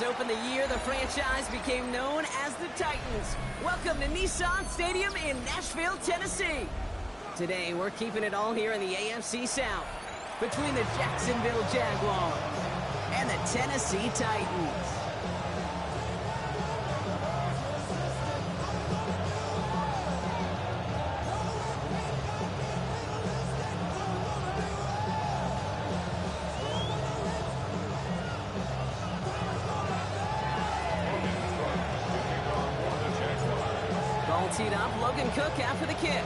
opened the year the franchise became known as the Titans. Welcome to Nissan Stadium in Nashville, Tennessee. Today, we're keeping it all here in the AFC South between the Jacksonville Jaguars and the Tennessee Titans. Ball teed up, Logan Cook after the kick.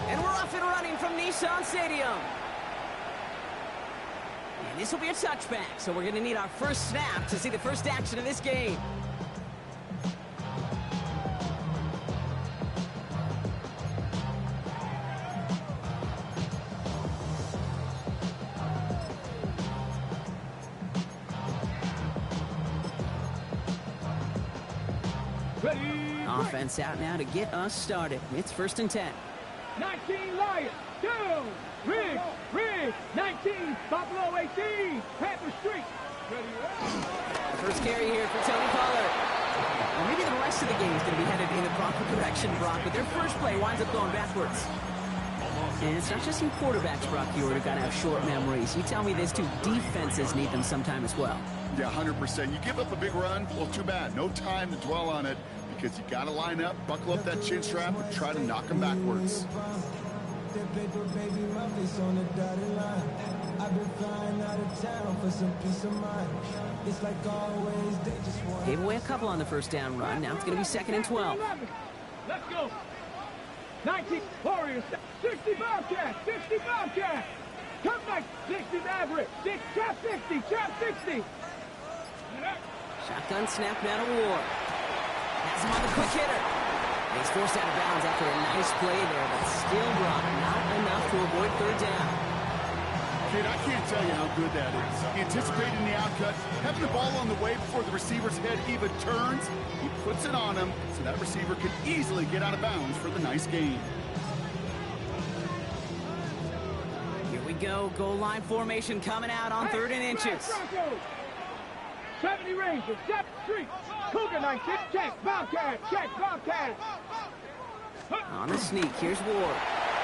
And we're off and running from Nissan Stadium. And this will be a touchback, so we're going to need our first snap to see the first action of this game. Offense out now to get us started. It's 1st and 10. 19 Lions, down, Riggs, 19, Buffalo 18, Panther Street. First carry here for Tony Pollard. Well, maybe the rest of the game is going to be headed in the proper direction, Brock, but their first play winds up going backwards. And it's not just you quarterbacks, Brock, you are got to have short memories. You tell me this too, defenses need them sometime as well. Yeah, 100%. You give up a big run, well, too bad. No time to dwell on it because you got to line up, buckle up that chin strap, and try to knock them backwards. Gave away a couple on the first down run. Now it's going to be 2nd and 12. Let's go. 19 Warriors, 60 Bobcat, 60 Bobcat. Come back, 60 Maverick, trap 60, trap 60. Shotgun snap now to Ward. Has him on the quick hitter. He's forced out of bounds after a nice play there, but still Brock, not enough to avoid 3rd down. Kid, I can't tell you how good that is. Anticipating the outcut, having the ball on the way before the receiver's head even turns, he puts it on him so that receiver could easily get out of bounds for the nice gain. Here we go, goal line formation coming out on 3rd and inches. 70 Rangers, Step Street, Cougar 19, check, Bobcat, On the sneak, here's Ward.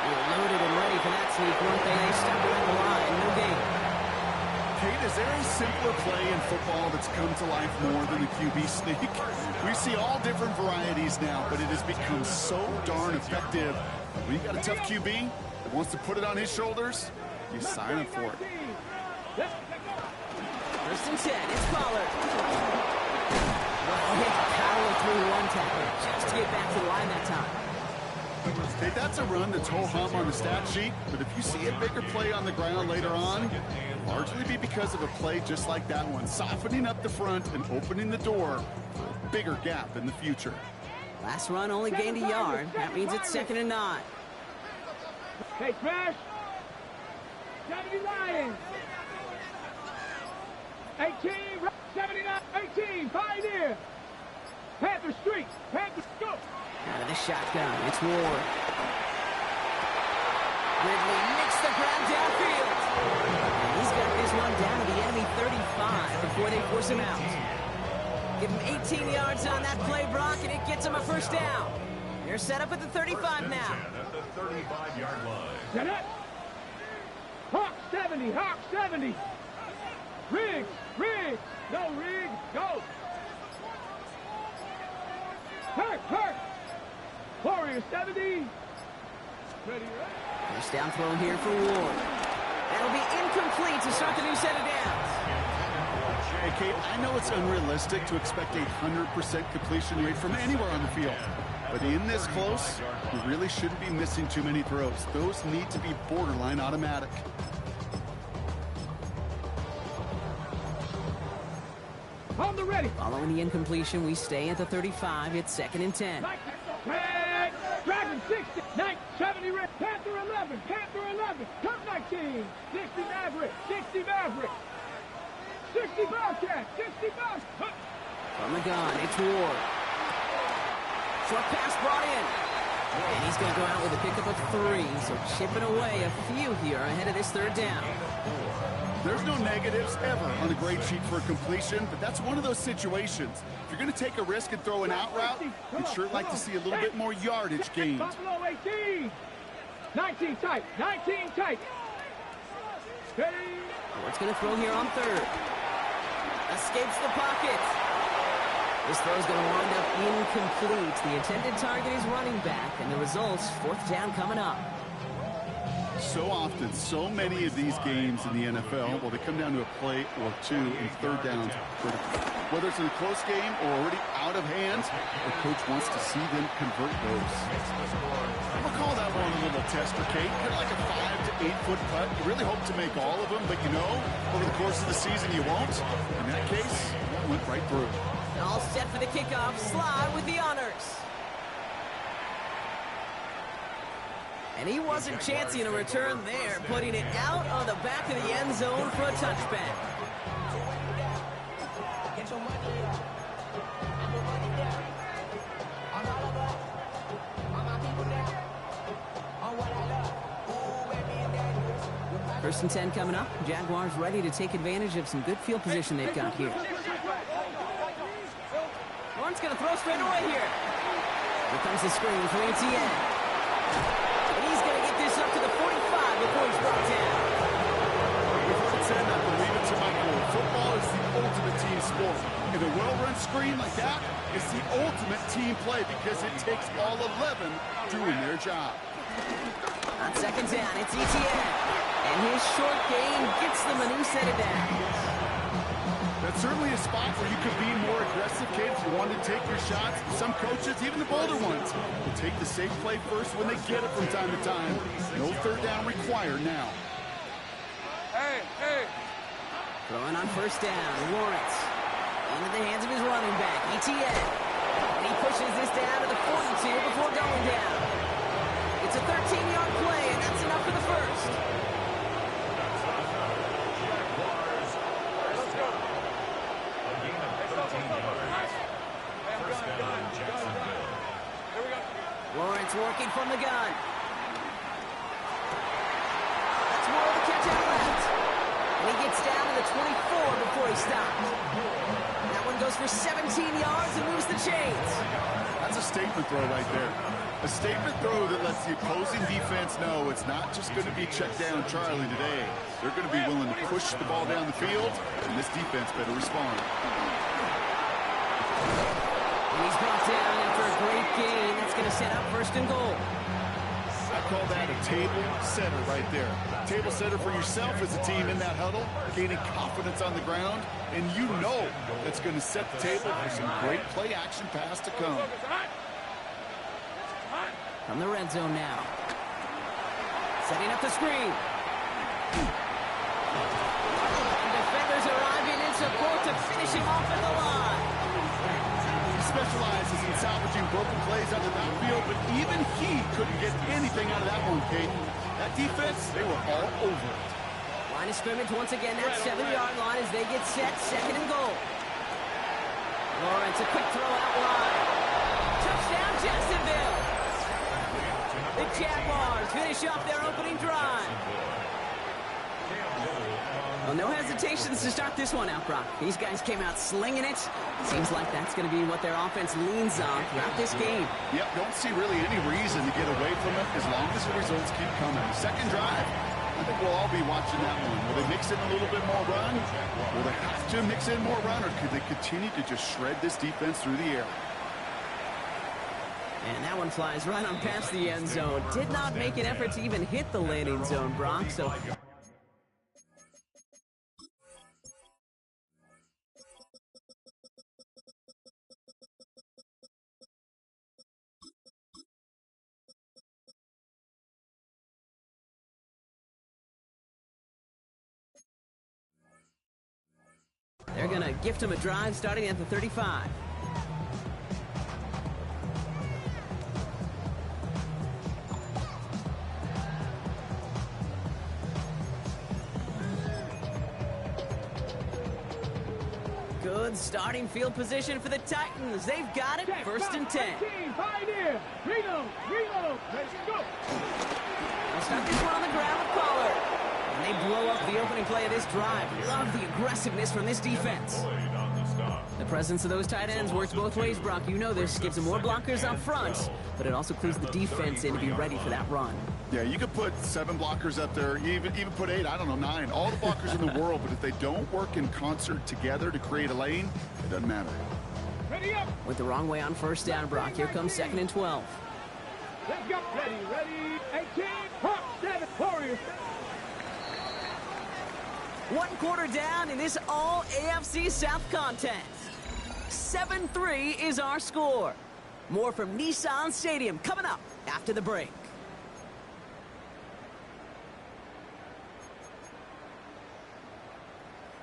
They're loaded and ready for that sneak, weren't they? They stepped around the line, no gain. Kate, is there a simpler play in football that's come to life more than the QB sneak? We see all different varieties now, but it has become so darn effective. When you got a tough QB that wants to put it on his shoulders, you sign up for it. 1st and 10, it's Pollard. Well, he had to power through one tackle just to get back to the line that time. Hey, that's a run that's ho-hum on the stat sheet, but if you see a bigger play on the ground later on, it'll largely be because of a play just like that one, softening up the front and opening the door for a bigger gap in the future. Last run only gained a yard. That means it's 2nd and 9. Hey, Smash. 70 Lions. 18, 79, 18, Pioneer. Panther Street, Panther, go. Out of the shotgun, it's Ward. Ridley nicks the grab downfield. And he's got this one down to the enemy 35 before they force him out. Give him 18 yards on that play, Brock, and it gets him a 1st down. They're set up at the 35 now. At the 35-yard line. Set up. Hawk 70. Riggs, no Riggs, go. Hurt. Warriors 70. Ready. First down throw here for Ward. That'll be incomplete to start the new set of downs. Hey, Kate, I know it's unrealistic to expect a 100% completion rate from anywhere on the field. But in this close, you really shouldn't be missing too many throws. Those need to be borderline automatic. On the ready. Following the incompletion, we stay at the 35. It's 2nd and 10. Dragon 60, 70 Red, Panther 11, Cup 19, 60 Maverick, 60 Bobcat, 60 From the gun, it's Ward. Short pass brought in. And he's going to go out with a pickup of 3, so chipping away a few here ahead of this third down. There's no negatives ever on a grade sheet for a completion, but that's one of those situations. If you're going to take a risk and throw an out route, you'd sure like to see a little bit more yardage gained. Buffalo 18. 19 tight. 19 tight. Ward's going to throw here on third. Escapes the pocket. This throw's going to wind up incomplete. The intended target is running back, and the results, fourth down coming up. So often, so many of these games in the NFL, well, they come down to a play or two, and third downs critical. Whether it's in a close game or already out of hands, the coach wants to see them convert those. We'll call that one a little tester, Kate. Kind of like a 5 to 8 foot putt. You really hope to make all of them, but you know, over the course of the season, you won't. In that case, it went right through. All set for the kickoff. Slide with the honors. And he wasn't chancing a return there, putting it out on the back of the end zone for a touchback. First and 10 coming up. Jaguars ready to take advantage of some good field position they've got here. Lawrence going to throw straight away here. Here comes the screen for Etienne. And he's going to get this up to the 45 before he's brought down. We've heard it said, I believe it to my core. Football is the ultimate team sport. And a well-run screen like that is the ultimate team play because it takes all 11 doing their job. On second down, it's Etienne. And his short gain gets them a new set of downs. That's certainly a spot where you could be more aggressive, Kate, if you wanted to take your shots. Some coaches, even the bolder ones, will take the safe play first when they get it from time to time. No third down required now. Hey. Throwing on first down, Lawrence. Into the hands of his running back, Etienne. And he pushes this down to the 42 before going down. It's a 13-yard play, and that's enough for the first. Lawrence working from the gun. That's more of the catch out left. And he gets down to the 24 before he stops. That one goes for 17 yards and moves the chains. That's a statement throw right there. A statement throw that lets the opposing defense know it's not just going to be check down Charlie today. They're going to be willing to push the ball down the field, and this defense better respond. And he's brought down after a great gain. That's going to set up first and goal. I call that a table setter right there. Table setter for yourself as a team in that huddle, gaining confidence on the ground, and you know that's going to set the table for some great play action pass to come. From the red zone now. Setting up the screen. And defenders arriving in support to finish him off at the line. He specializes in salvaging broken plays out of the backfield, but even he couldn't get anything out of that one, Kate. That defense, they were all over it. Line of scrimmage once again, that 7-yard line as they get set, second and goal. Lawrence, a quick throw out wide. Touchdown, Jacksonville. The Jaguars finish off their opening drive. Well, no hesitations to start this one out, Brock. These guys came out slinging it. Seems like that's going to be what their offense leans on throughout this game. Yep, don't see really any reason to get away from it as long as the results keep coming. The second drive, I think we'll all be watching that one. Will they mix in a little bit more run? Will they have to mix in more run, or could they continue to just shred this defense through the air? And that one flies right on past the end zone. Did not make an effort to even hit the landing zone, Brock. So they're going to gift him a drive starting at the 35. Good Starting field position for the Titans. They've got it. First and 10. Pioneer. Reload. Let's go. They'll start this one on the ground with Pollard. And they blow up the opening play of this drive. Love the aggressiveness from this defense. The presence of those tight ends works both ways, Brock. You know this. Gives them more blockers up front, but it also clues the defense in to be ready for that run. Yeah, you could put 7 blockers up there, even put 8, I don't know, 9. All the blockers in the world, but if they don't work in concert together to create a lane, it doesn't matter. Ready up. Went the wrong way on first down, Brock. Here comes 2nd and 12. Let's go. Ready. 18. Hawk 7. Warriors. 1 quarter down in this all AFC South contest. 7-3 is our score. More from Nissan Stadium coming up after the break.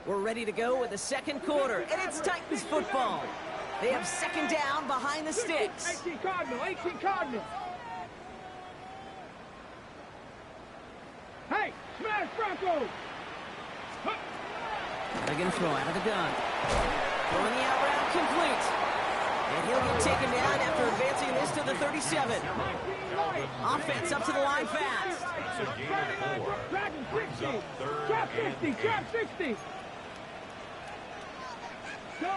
We're ready to go with the second quarter, and it's Titans football. They have 2nd down behind the sticks. 18 Cardinal. Hey, smash Broncos. They're going to throw out of the gun. Throwing the out route complete. And he'll get taken down after advancing this to the 37. Offense up to the line fast. Dragon 60. Trap 50. Trap 60. Go,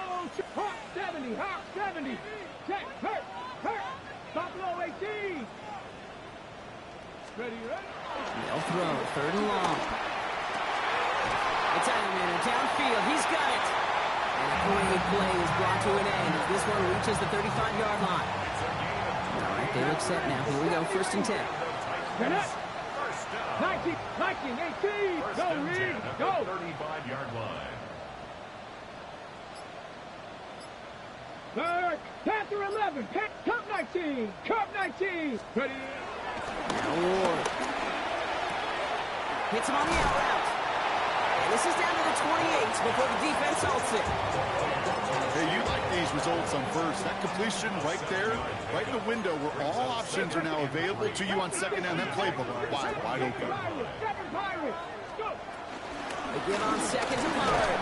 Hawk 70. Hawk 70. Check. Hurt. Buffalo 18. Ready. They'll throw. 3rd and long. It's Ironman downfield. He's got it. And a great play is brought to an end as this one reaches the 35-yard line. All right, they look set now. Here we go. 1st and 10. 19, 18. Go, Reed. Go. 35-yard line. Third. Panther 11. Cup 19. Cup 19. Ready. Now Ward. Hits him on the out route. And this is down to the 28 before the defense halts it. Hey, you like these results on first. That completion right there, right in the window where all options are now available to you on 2nd down. That playbook wide open. They give on 2nd to Pollard.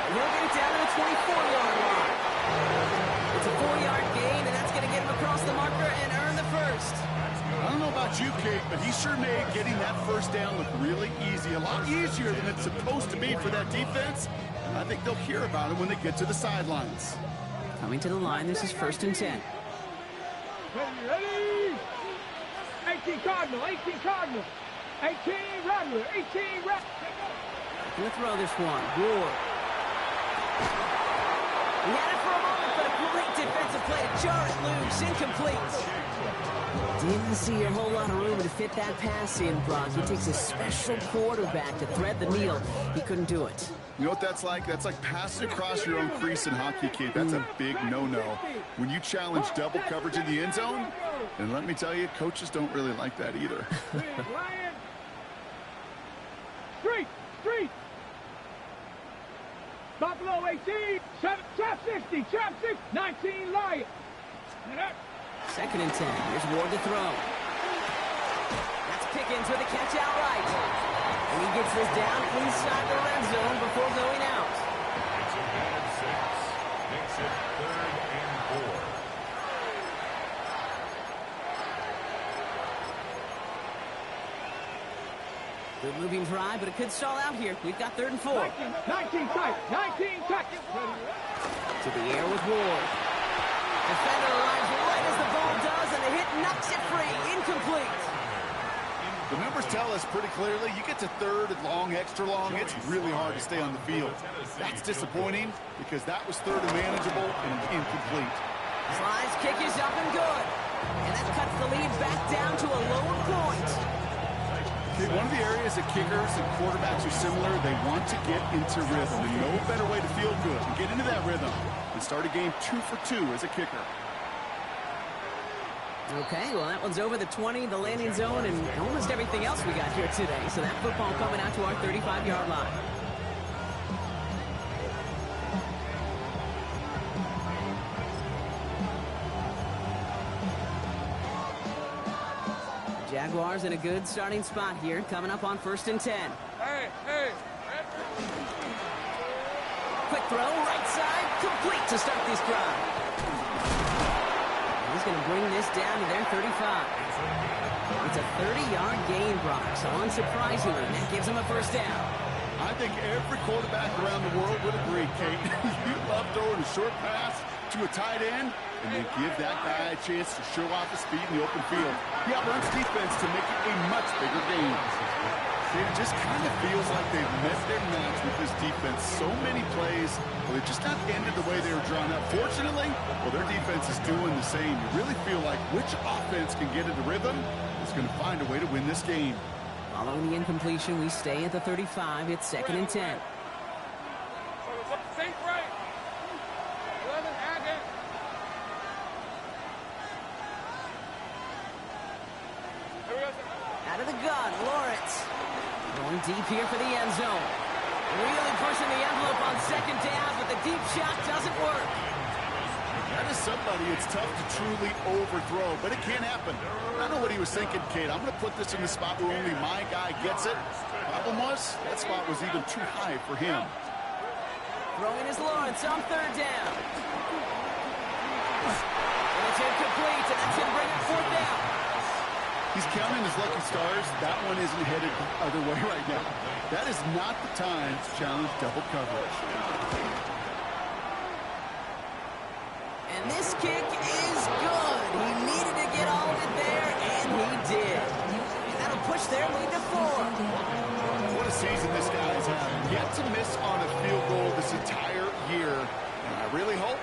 And he'll get it down to the 24-yard line. It's a 4-yard gain, and that's going to get him across the marker and earn the first. I don't know about you, Kate, but he sure made getting that first down look really easy. A lot easier than it's supposed to be for that defense. And I think they'll hear about it when they get to the sidelines. Coming to the line, this is 1st and 10. Ready. 18 Cardinal. 18 Rattler. 18 Rattler. Going to throw this one. Ward. He had it for a moment, but a great defensive play to jar it loose. Incomplete. Didn't see a whole lot of room to fit that pass in, Brock. It takes a special quarterback to thread the needle. He couldn't do it. You know what that's like? That's like passing across your own crease in hockey, Kate. That's a big no-no. When you challenge double coverage in the end zone, and let me tell you, coaches don't really like that either. Street. Buffalo 18. Trap 60. 19 Lions. 2nd and 10. Here's Ward to throw. That's Pickens with a catch outright. And he gets this down inside the red zone before going out. It's a gain of 6. Makes it 3rd and 4. Good moving drive, but it could stall out here. We've got 3rd and 4. 19 tight. To the air with Ward. Defender arrives right as the ball does, and the hit knocks it free. Incomplete. The numbers tell us pretty clearly, you get to 3rd and long, extra long, it's really hard to stay on the field. That's disappointing because that was 3rd and manageable and incomplete. Slice kick is up and good. And that cuts the lead back down to a lower point. Okay, one of the areas that kickers and quarterbacks are similar, they want to get into rhythm. And no better way to feel good and get into that rhythm and start a game 2 for 2 as a kicker. Okay, well, that one's over the 20, the landing zone, and almost everything else we got here today. So that football coming out to our 35-yard line. Jaguars in a good starting spot here, coming up on 1st and 10. Hey. Quick throw, right side, complete to start this drive. He's going to bring this down to their 35. It's a 30-yard gain, Brock, so unsurprisingly, that gives him a first down. I think every quarterback around the world would agree, Kate. You love throwing a short pass to a tight end and then give that guy a chance to show off his speed in the open field. He outruns defense to make it a much bigger gain. It just kind of feels like they've met their match with this defense. So many plays, well, they've just not ended the way they were drawn up. Fortunately, well, their defense is doing the same. You really feel like which offense can get into rhythm is going to find a way to win this game. Following the incompletion, we stay at the 35. It's 2nd and 10. Think right. 11, add it. Here we go. Out of the gun, Lawrence. Going deep here for the end zone. Really pushing the envelope on 2nd down, but the deep shot doesn't work. That is somebody it's tough to truly overthrow, but it can happen. I don't know what he was thinking, Kate. I'm going to put this in the spot where only my guy gets it. Problem was, that spot was even too high for him. Throwing is Lawrence on 3rd down. And it's incomplete, and that's going to bring up 4th down. He's counting his lucky stars. That one isn't headed the other way right now. That is not the time to challenge double coverage. And this kick is good. He needed to get all of it there, and he did. And that'll push their lead to 4. What a season this guy's had. Yet to miss on a field goal this entire year. And I really hope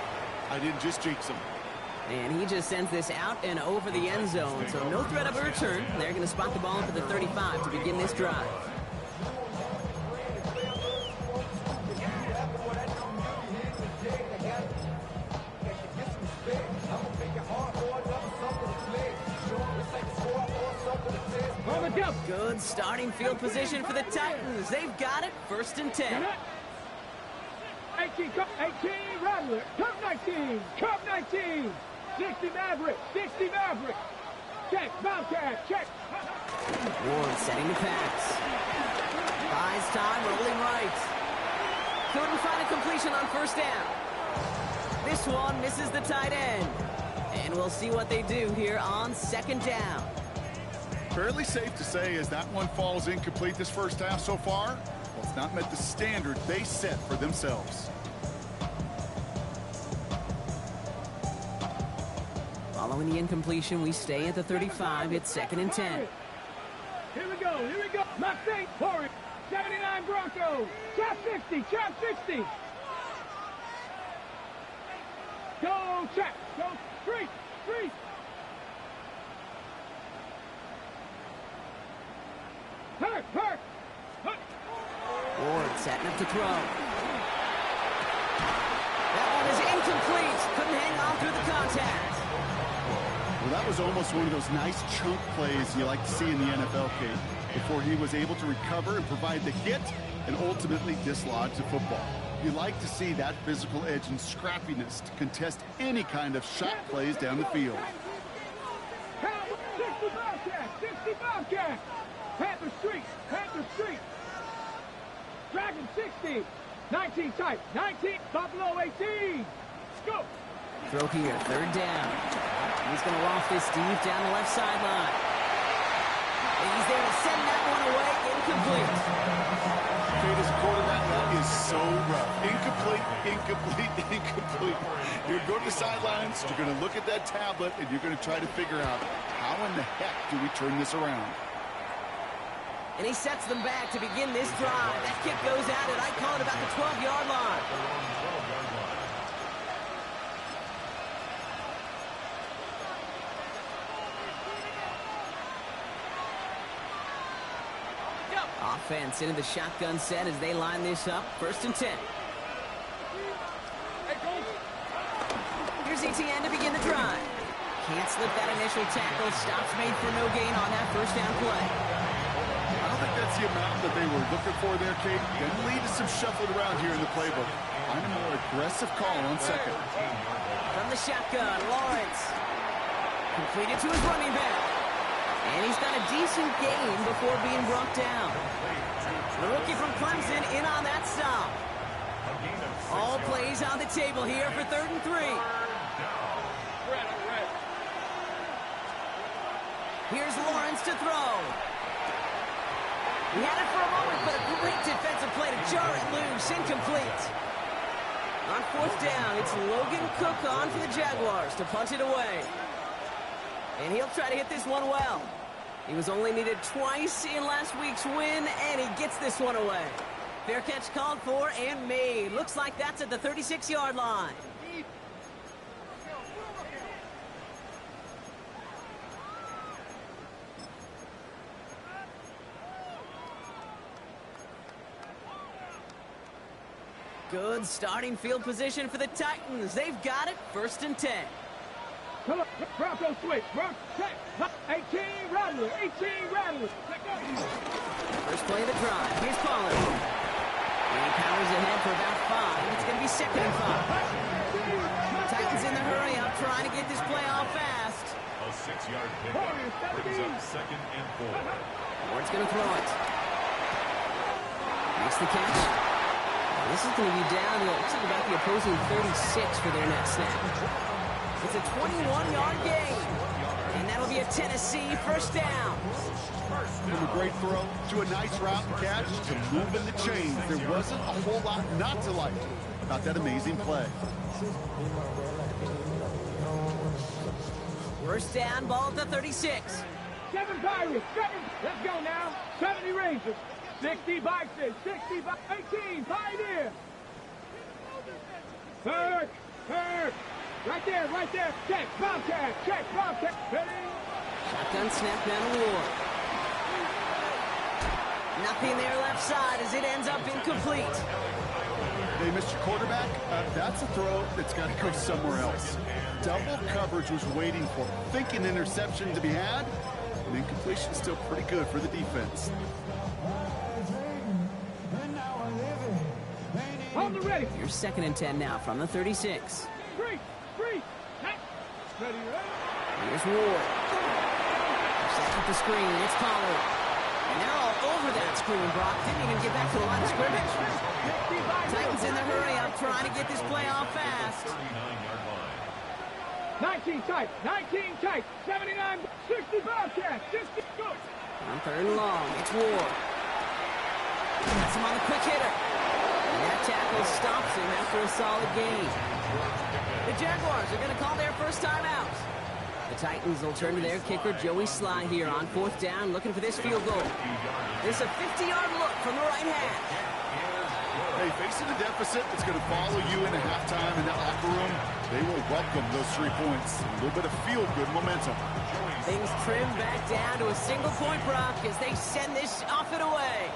I didn't just jinx him. And he just sends this out and over the end zone, so no threat of a return. They're going to spot the ball for the 35 to begin this drive. Good starting field position for the Titans. They've got it, 1st and 10. 18, Rattler, come 19, come 19. 60 Maverick, 60 Maverick. Check, Bobcat, check. Ward setting the pass. Buys time, rolling right. Couldn't find a completion on 1st down. This one misses the tight end. And we'll see what they do here on 2nd down. Fairly safe to say as that one falls incomplete this first half so far, well, it's not met the standard they set for themselves. Following the incompletion, we stay at the 35. It's 2nd and 10. Here we go, here we go. Mustang, Corey, 79 Broncos. Chap 60, chap 60. Go, check, go, street, street. Hurt, hurt, hurt. Ward setting up to throw. That one is incomplete. Couldn't hang on through the contact. Well, that was almost one of those nice chunk plays you like to see in the NFL, Kate, before he was able to recover and provide the hit and ultimately dislodge the football. You like to see that physical edge and scrappiness to contest any kind of shot plays down the field. 60 Bobcat, 60 Bobcat. Panther Street, Panther Street. Dragon 60, 19 tight, 19, Buffalo 18. Let's go. Throw here, 3rd down. He's going to loft this deep down the left sideline. And he's there to send that one away, incomplete. Kate, as a quarterback, that is so rough. Incomplete, incomplete, incomplete. You're going to the sidelines, you're going to look at that tablet, and you're going to try to figure out how in the heck do we turn this around. And he sets them back to begin this drive. That kick goes out, and I call it about the 12-yard line. Offense into the shotgun set as they line this up. 1st and 10. Here's ETN to begin the drive. Can't slip that initial tackle. Stops made for no gain on that 1st down play. I don't think that's the amount that they were looking for there, Kate. Going to lead to some shuffled around here in the playbook. Find a more aggressive call on 2nd. From the shotgun, Lawrence. Completed to his running back. And he's done a decent gain before being brought down. The rookie from Clemson in on that stop. A gain of 6 All yards. plays on the table here for 3rd and 3. Here's Lawrence to throw. He had it for a moment, but a great defensive play to jar it loose. Incomplete. On 4th down, it's Logan Cook on for the Jaguars to punt it away. And he'll try to hit this one well. He was only needed twice in last week's win, and he gets this one away. Fair catch called for and made. Looks like that's at the 36-yard line. Good starting field position for the Titans. They've got it, 1st and 10. Come on, Bronco switch. Bronco, check. 18 Rattler, 18 Rattler. First play of the drive. Here's Pollard. He powers ahead for about 5. It's going to be 2nd and 5. Titans in the hurry up, trying to get this play off fast. A 6-yard pickup brings up 2nd and 4. Ward's going to throw it. Makes the catch. This is going to be down to, looks like about the opposing 36 for their next snap. It's a 21-yard gain. And that'll be a Tennessee 1st down. From a great throw to a nice route and catch to moving the chains. There wasn't a whole lot not to like about that amazing play. 1st down, ball at the 36. 7 Pirates, 7. Let's go now. 70 Rangers. 60 Bison, 60 by 18, Pioneer. Kirk. Right there. Check, Bobcat, ready. Shotgun snap down to Ward. Nothing there left side as it ends up incomplete. Hey, Mr. Quarterback, that's a throw that's got to go somewhere else. Double coverage was waiting for him. Thinking interception to be had, and incompletion still pretty good for the defense. On the ready. Here's 2nd and 10 now from the 36. Three. Ready. Here's Ward. Set up the screen. It's Pollard. And they're all over that screen, Brock. Didn't even get back to the line of scrimmage. Titans in the hurry up, trying to get this play off fast. 39-yard line. 19 tight. 79, 60 Bobcat. 60 good. On 3rd and long, it's Ward. That's him on the quick hitter. And that tackle stops him after a solid gain. The Jaguars are going to call their first timeout. The Titans will turn to their kicker, Joey Sly, here on 4th down, looking for this field goal. There's a 50-yard look from the right hand. Hey, facing a deficit that's going to follow you into halftime in that locker room, they will welcome those 3 points. A little bit of feel-good momentum. Things trimmed back down to a single point, Brock, as they send this off and away.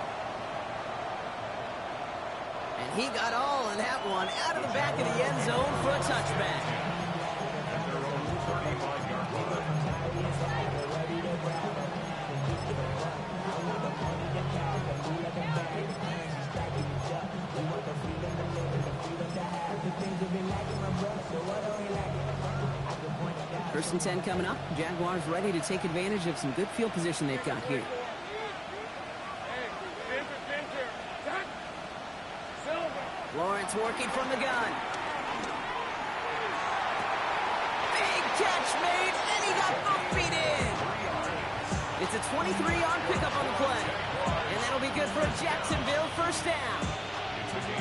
And he got all of that one out of the back of the end zone for a touchback. First and 10 coming up. Jaguars ready to take advantage of some good field position they've got here. Lawrence working from the gun. Big catch made, and he got both feet in. It's a 23-yard pickup on the play. And that'll be good for a Jacksonville 1st down.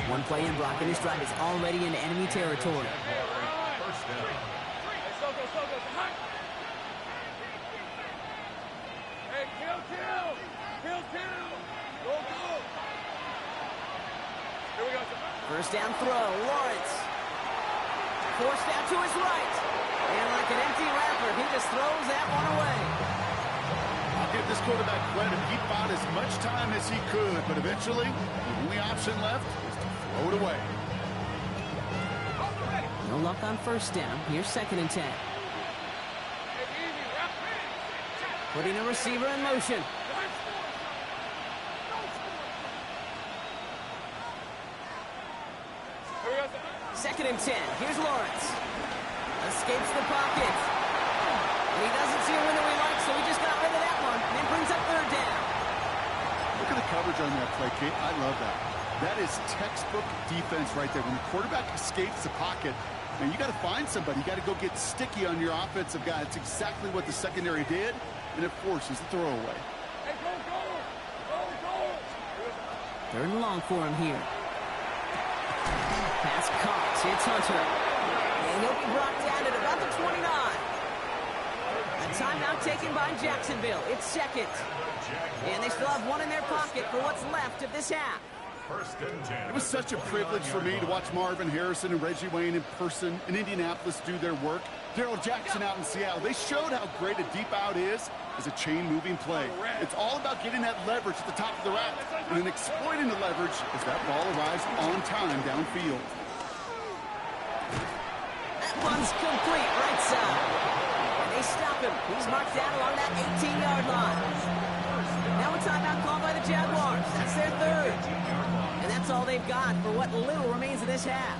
One play in, Brock, and this drive is already in enemy territory. First down. Hey, kill. Go. Here we go. First down throw, Lawrence. Forced out to his right. And like an empty wrapper, he just throws that one away. I'll give this quarterback credit. He fought as much time as he could, but eventually, the only option left is to throw it away. No luck on 1st down. Here's 2nd and 10. Putting a receiver in motion. Second and 10. Here's Lawrence. Escapes the pocket. And he doesn't see a window he likes, so he just got rid of that one. And then brings up 3rd down. Look at the coverage on that play, Kate. I love that. That is textbook defense right there. When the quarterback escapes the pocket, man, you got to find somebody. You got to go get sticky on your offensive guy. It's exactly what the secondary did, and it forces the throwaway. Hey, go! 3rd and long for him here. Pass caught. It's Hunter. And he'll be brought down at about the 29. A timeout taken by Jacksonville. It's 2nd. And they still have one in their pocket for what's left of this half. It was such a privilege for me to watch Marvin Harrison and Reggie Wayne in person in Indianapolis do their work. Darrell Jackson out in Seattle. They showed how great a deep out is as a chain-moving play. It's all about getting that leverage at the top of the route and then exploiting the leverage as that ball arrives on time downfield. That one's complete right side. And they stop him. He's marked down along that 18-yard line. Now a timeout called by the Jaguars. That's their 3rd. And that's all they've got for what little remains of this half.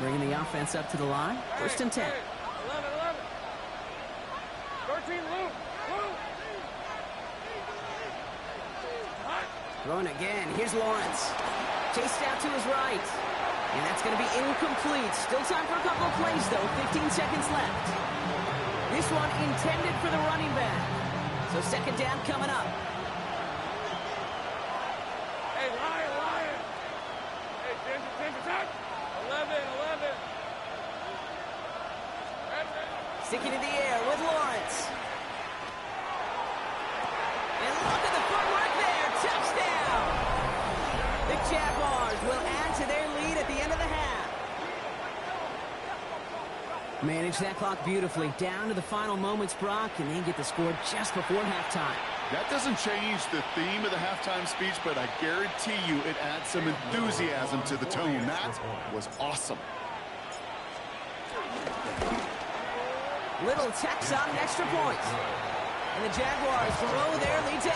Bringing the offense up to the line. 1st and 10. 11. 13, Luke. Throwing again. Here's Lawrence. Chased out to his right. And that's going to be incomplete. Still time for a couple of plays, though. 15 seconds left. This one intended for the running back. So 2nd down coming up. Hey, Lion. Hey, Ginger, touch. 11. Sticking in the air with Lawrence. And look at the footwork there. Touchdown. The Jaguars will add to their lead at the end of the half. Manage that clock beautifully. Down to the final moments, Brock, and they get the score just before halftime. That doesn't change the theme of the halftime speech, but I guarantee you it adds some enthusiasm to the tone. That was awesome. Little tacks on an extra point. And the Jaguars grow their lead to 8.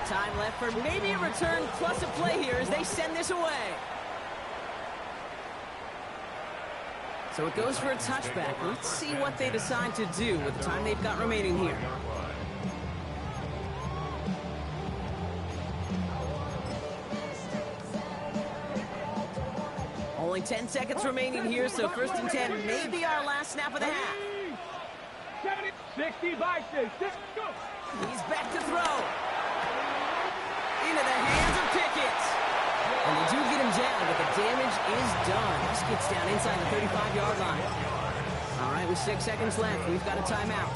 Time left for maybe a return plus a play here as they send this away. So it goes for a touchback. Let's see what they decide to do with the time they've got remaining here. Only 10 seconds remaining here, so 1st and 10 may be our last snap of the half. 70, 60 by 6. Go. He's back to throw. Into the hands of Pickett. And they do get him down, but the damage is done. This gets down inside the 35-yard line. All right, with 6 seconds left, we've got a timeout.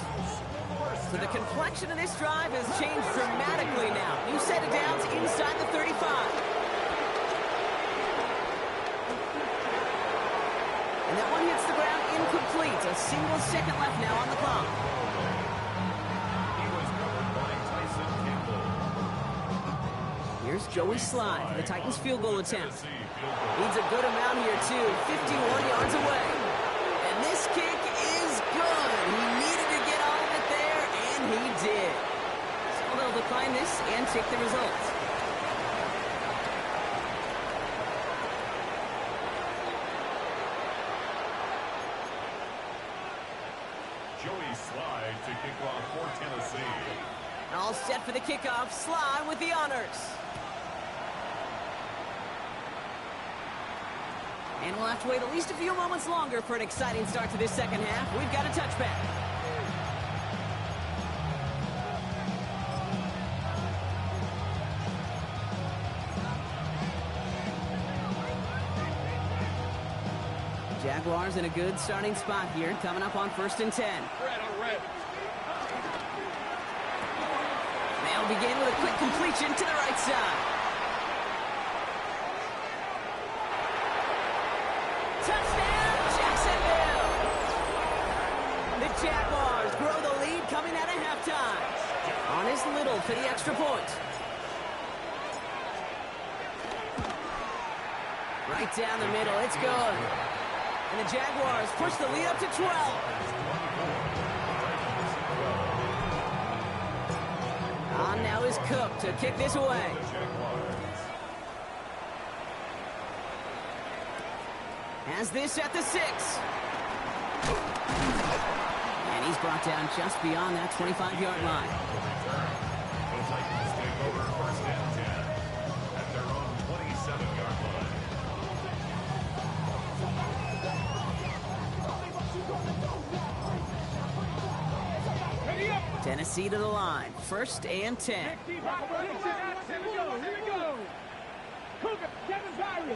So the complexion of this drive has changed dramatically now. New set of downs inside the 35. And that one hits the ground incomplete. A single second left now on the clock. Here's Joey Slye for the Titans field goal attempt. Needs a good amount here, too. 51 yards away. And this kick is good. He needed to get all of it there, and he did. So they'll decline this and take the results. Joey Slye to kick off for Tennessee. All set for the kickoff. Slye with the honors. And we'll have to wait at least a few moments longer for an exciting start to this second half. We've got a touchback. Jaguars in a good starting spot here, coming up on 1st and 10. They'll begin with a quick completion to the right side. Touchdown, Jacksonville! The Jaguars grow the lead coming out of halftime. On is Little for the extra point. Right down the middle, it's good. And the Jaguars push the lead up to 12. On now is Cook to kick this away. Has this at the 6. And he's brought down just beyond that 25-yard line. The Titans take over first and 10 at their own 27-yard line. Tennessee to the line. First and 10. Here we go. Cougar, Kevin Byron.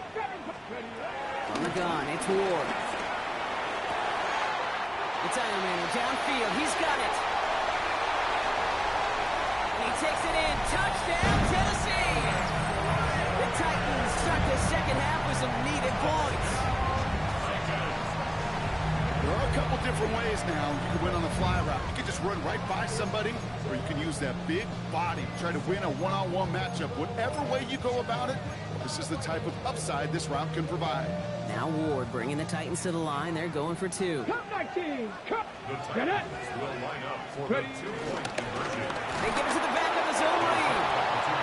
On the gun, it's Ward. It's Iron Man downfield. He's got it. And he takes it in. Touchdown, Tennessee. The Titans start the second half with some needed points. There are a couple different ways now. You can win on the fly route. You can just run right by somebody, or you can use that big body to try to win a one-on-one matchup. Whatever way you go about it, this is the type of upside this route can provide. Now Ward bringing the Titans to the line. They're going for 2. Cup 19. Cup. The Titans will line up for the 2-point conversion. They give it to the back of his own lead.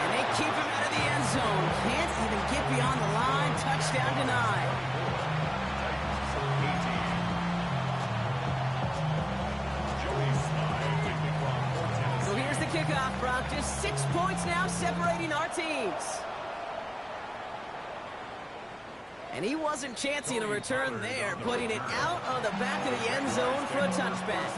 And they keep him out of the end zone. Can't even get beyond the line. Touchdown denied. So here's the kickoff, Brock. Just 6 points now separating our teams. And he wasn't chancing a return there, putting it out on the back of the end zone for a touchback.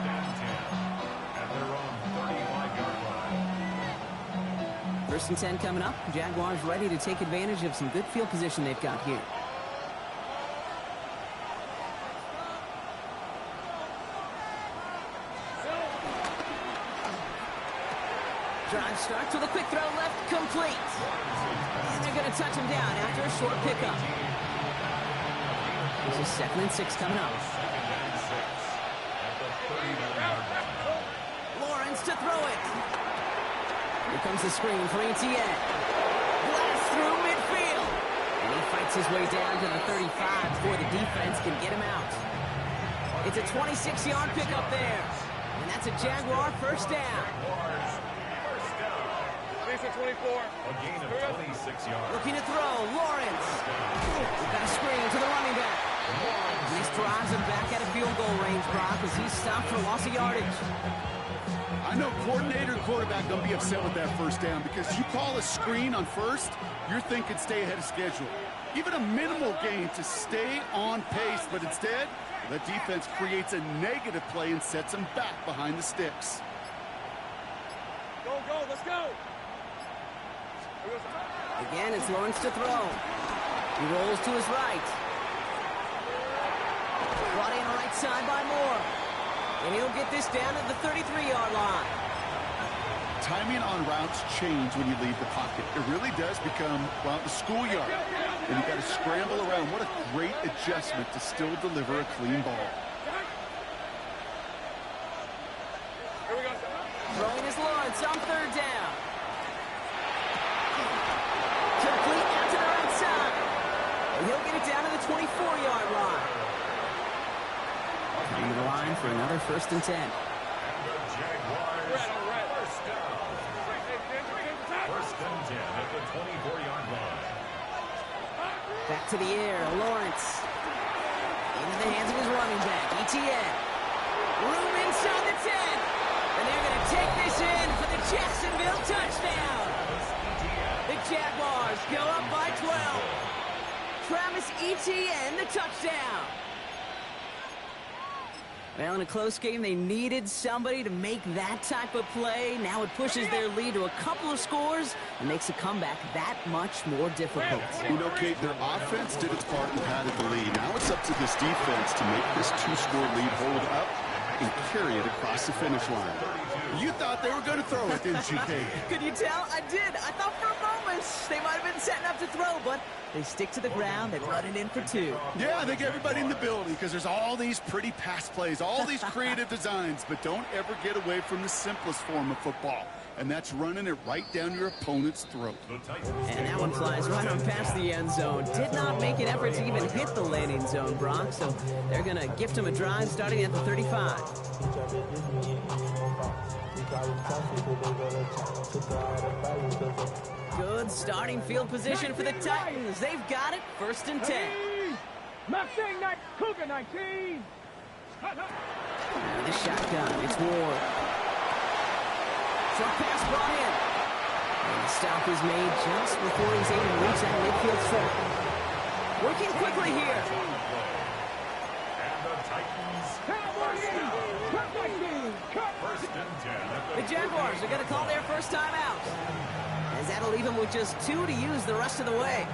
First and 10 coming up. Jaguars ready to take advantage of some good field position they've got here. Drive starts with a quick throw left, complete. And they're going to touch him down after a short pickup. This is 2nd and 6 coming up. Lawrence to throw it. Here comes the screen for Etienne. Blast through midfield. And he fights his way down to the 35 before the defense can get him out. It's a 26-yard pickup there. And that's a Jaguar first down. 24. A gain of 26 yards. Looking to throw, Lawrence. We've got a screen to the running back. And this drives him back out of field goal range, Brock, as he's stopped for loss of yardage. I know coordinator and quarterback going to be upset with that first down because you call a screen on first, you're thinking stay ahead of schedule. Even a minimal gain to stay on pace, but instead, the defense creates a negative play and sets them back behind the sticks. Go, let's go. Again, it's Lawrence to throw. He rolls to his right. Brought in right side by Moore. And he'll get this down to the 33-yard line. Timing on routes change when you leave the pocket. It really does become, well, the schoolyard. And you got to scramble around. What a great adjustment to still deliver a clean ball. Throwing is Lawrence on 3rd down. Complete out to the right side. And he'll get it down to the 24-yard line. Coming to the line for another 1st and 10. First and 10 at the 24-yard line. Back to the air, Lawrence. Into the hands of his running back, Etienne. Room inside the 10. And they're going to take this in for the Jacksonville touchdown. The Jaguars go up by 12. Travis Etienne, the touchdown. Well, in a close game, they needed somebody to make that type of play. Now it pushes their lead to a couple of scores and makes a comeback that much more difficult. You know, Kate, their offense did its part and padded the lead. Now it's up to this defense to make this 2-score lead hold up and carry it across the finish line. You thought they were going to throw it, didn't you, Kate? Could you tell? I did. I thought for a moment they might have been setting up to throw, but they stick to the ground. They run it in for 2. Yeah, I think everybody in the building, because there's all these pretty pass plays, all these creative designs, but don't ever get away from the simplest form of football, and that's running it right down your opponent's throat. And that one flies right on past the end zone. Did not make an effort to even hit the landing zone, Brock, so they're going to gift him a drive starting at the 35. Good starting field position for the Titans. They've got it, 1st and 10. Mustang 9, Cougar 19. The shotgun, it's Ward. Short pass brought in. And the stop is made just before he's able to reach that midfield strip. Working quickly here. And the Titans first and 10. The Jaguars are going to call their first time out, as that'll leave them with just 2 to use the rest of the way.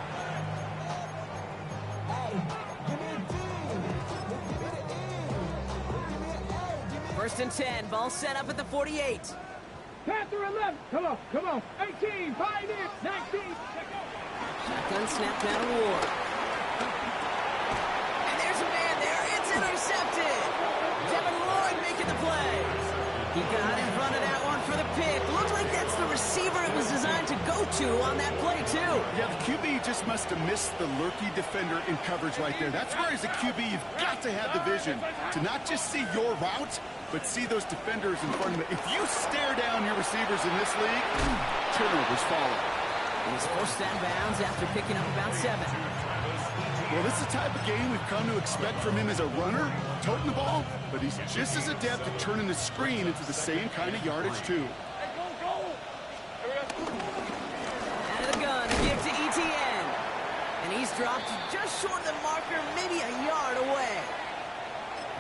First and 10, ball set up at the 48. Panther 11. Come on, come on. 18, Pioneer, 19. Shotgun snap down to Ward. And there's a man there. It's intercepted. Devin Lloyd making the play. He got in front of that one for the pick. Looks like that's the receiver it was designed to go to on that play, too. Yeah, the QB just must have missed the lurky defender in coverage right there. That's where, as a QB, you've got to have the vision to not just see your route, but see those defenders in front of you. If you stare down your receivers in this league, turnovers follow. And he's forced out of bounds after picking up about 7. Well, this is the type of game we've come to expect from him as a runner, toting the ball, but he's just as adept at turning the screen into the same kind of yardage, too. Out of the gun, give to Etienne. And he's dropped just short of the marker, maybe a yard away.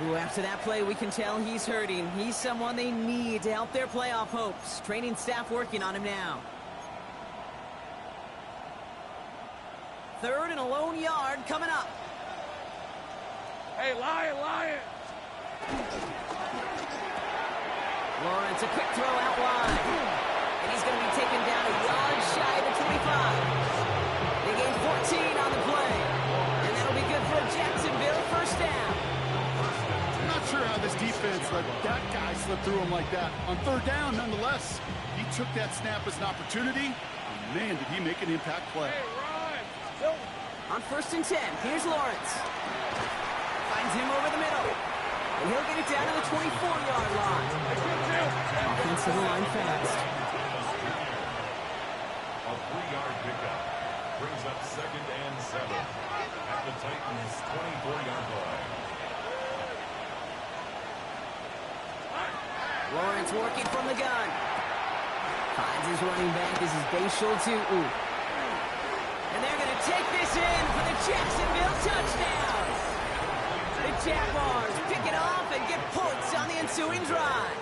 Ooh, after that play, we can tell he's hurting. He's someone they need to help their playoff hopes. Training staff working on him now. 3rd and a lone yard coming up. Hey, Lion. Lawrence, a quick throw out wide. And he's going to be taken down a yard shy of the 25. They gain 14 on the play. And that'll be good for a Jacksonville first down. I'm not sure how this defense let that guy slip through him like that. On 3rd down, nonetheless, he took that snap as an opportunity. And man, did he make an impact play. On 1st and 10, here's Lawrence. Finds him over the middle. And he'll get it down to the 24-yard line. Offensive line fast. A 3-yard pickup brings up 2nd and 7 at the Titans' 24-yard line. Lawrence working from the gun. Finds his running back. This is Bayshore too. And they're going to take this in for the Jacksonville touchdown. The Jaguars pick it off and get points on the ensuing drive.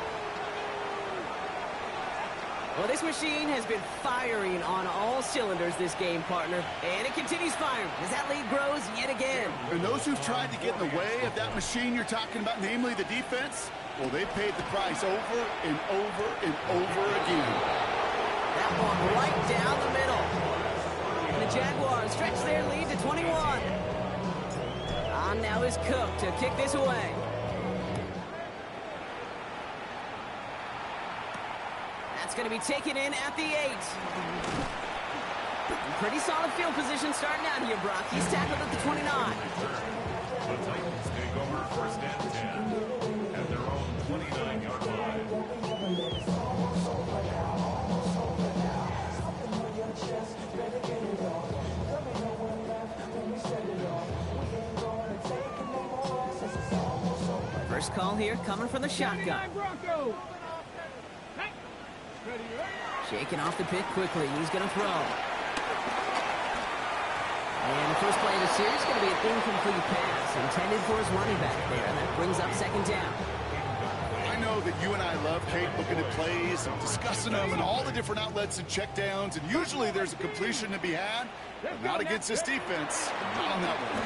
Well, this machine has been firing on all cylinders this game, partner. And it continues firing as that lead grows yet again. And those who've tried to get in the way of that machine you're talking about, namely the defense, well, they paid the price over and over and over again. That one right down the middle. And the Jaguars stretch their lead to 21. On now is Cook to kick this away. That's going to be taken in at the 8. Pretty solid field position starting out here, Brock. He's tackled at the 29. The Titans take over 1st and 10 at their own 29-yard line. First call here coming from the shotgun. Shaking off the pick quickly. He's going to throw. And the first play of the series is going to be an incomplete pass intended for his running back there. And that brings up 2nd down. I know that you and I love, Kate, looking at plays and discussing them and all the different outlets and checkdowns. And usually there's a completion to be had, but not against this defense. Not on that one.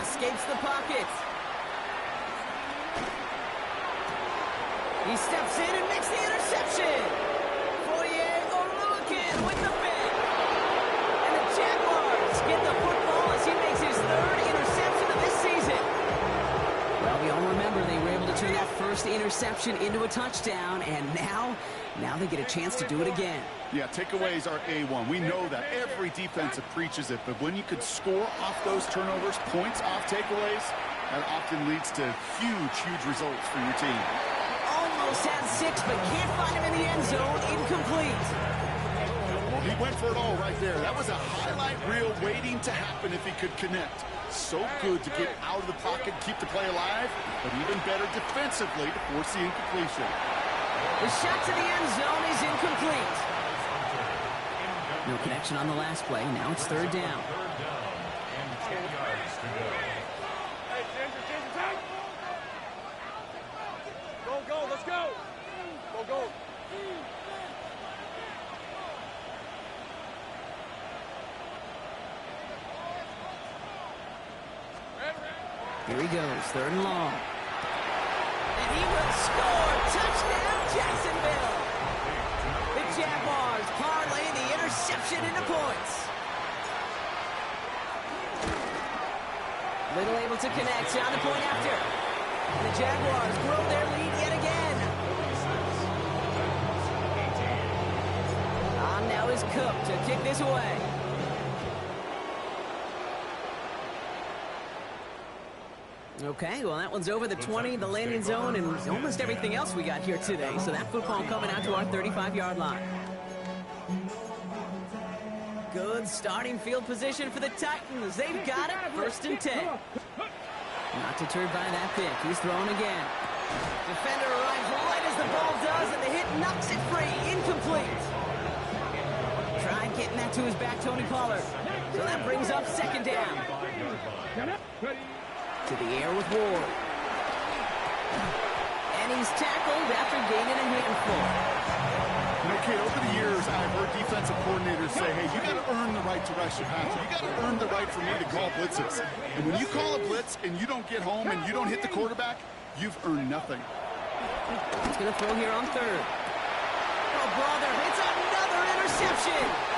Escapes the pocket. He steps in and makes the interception. Foye Oluwakin with the pick. And the Jaguars get the football as he makes his 3rd interception of this season. Well, we all remember they were able to turn that first interception into a touchdown, and now they get a chance to do it again. Yeah, takeaways are A1. We know that. Every defensive preaches it, but when you could score off those turnovers, points off takeaways, that often leads to huge results for your team. Almost had 6, but can't find him in the end zone. Incomplete. He went for it all right there. That was a highlight reel waiting to happen if he could connect. So good to get out of the pocket, keep the play alive, but even better defensively to force the incompletion. The shot to the end zone is incomplete. No connection on the last play. Now it's third down. Third down and 10 yards to go. Go, let's go. Go. Here he goes, third and long. And he will score. Touchdown, Jacksonville. The Jaguars parlay the interception into points. Little able to connect on the point after. And the Jaguars grow their lead yet again. On now is Cook to kick this away. Okay, well, that one's over the 20, the landing zone, and almost everything else we got here today. So that football coming out to our 35-yard line. Good starting field position for the Titans. They've got it, first and 10. Not deterred by that pick. He's throwing again. Defender arrives right as the ball does, and the hit knocks it free. Incomplete. Tried getting that to his back, Tony Pollard. So that brings up second down. To the air with Ward. And he's tackled after gaining a handful. You know, Kate, over the years, I've heard defensive coordinators say, hey, you got to earn the right to rush your passer. You got to earn the right for me to call blitzes. And when you call a blitz and you don't get home and you don't hit the quarterback, you've earned nothing. He's going to throw here on third. Oh, brother, it's another interception.